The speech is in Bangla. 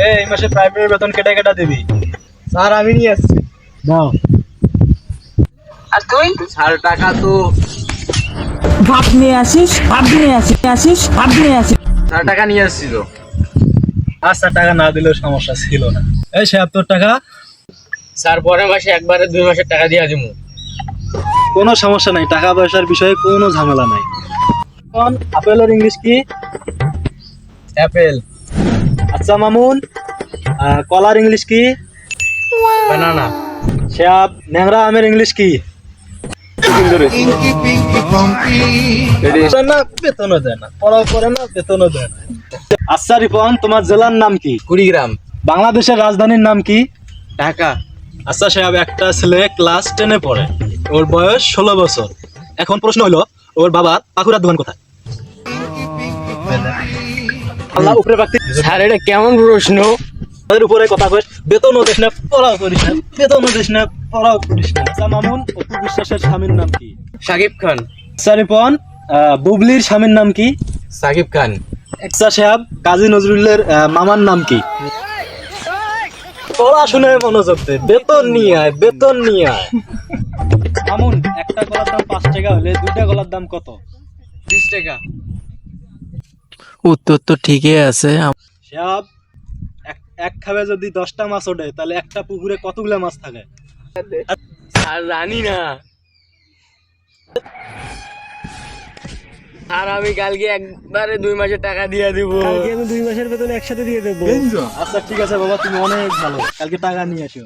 এই মাসে প্রাইমারি বেতন কেটে কেটে দিবি। স্যার আমি নিয়ে আসছি। দাও। আর তুই স্যার টাকা তো ভাত নিয়ে আসিস, ভাত নিয়ে আসিস, ভাত নিয়ে আসিস। স্যার টাকা নিয়ে আসছি তো। আচ্ছা, টাকা না দিলেও সমস্যা ছিল না। এই ৭৬ টাকা। স্যার পরের মাসে একবারে 2 মাসের টাকা দিয়ে দিমু। কোনো সমস্যা নাই, টাকা পয়সার বিষয়ে কোনো ঝামেলা নাই। এখন আপেলের ইংলিশ কি? অ্যাপেল। আচ্ছা মামুন, কলার ইংলিশ কি? বানানা। শ্যাব, ন্যাংরা আমের ইংলিশ কি? না, বেতনও দেয় না, পড়াও করে না, বেতনও দেয় না। আচ্ছা রিপন, তোমার জেলার নাম কি? কুড়িগ্রাম। বাংলাদেশের রাজধানীর নাম কি? ঢাকা। আচ্ছা সাহেব, একটা ছেলে ক্লাস 10-এ পড়ে, ওর বয়স 16 বছর। এখন প্রশ্ন হলো, ওর বাবার পাকুড়ার দোকান কোথায়? আল্লাহ উপরে রাখতে স্যার এটা কেমন প্রশ্ন? ওদের উপরে কথা কই, বেতনও দিস না, পড়াও করিস না, বেতনও দিস না, পড়াও করিস না। আচ্ছা মামুন, অপু বিশ্বাসের স্বামীর নাম কি? সাকিব খান। আচ্ছা রিপন, বুবলির স্বামীর নাম কি? সাকিব খান। আচ্ছা সাহেব, কাজী নজরুলের মামার নাম কি? পড়াশোনায় মনোযোগ দে, বেতন নিয়ে আয়, বেতন নিয়ে আয়। মামুন, একটা কলার দাম 5 টাকা হলে 2টা কলার দাম কত? 30 টাকা। উত্তর তো ঠিকই আছে। সাহেব, এক খাবে যদি 10টা মাছ ওঠে, তাহলে একটা পুকুরে কতগুলা মাছ থাকে? স্যার জানি না। স্যার আমি কালকে একবারে 2 মাসের টাকা দিয়ে দিব। কালকে আমি 2 মাসের বেতন একসাথে দিয়ে দেবো। আচ্ছা ঠিক আছে বাবা, তুমি অনেক ভালো, কালকে টাকা নিয়ে আসো।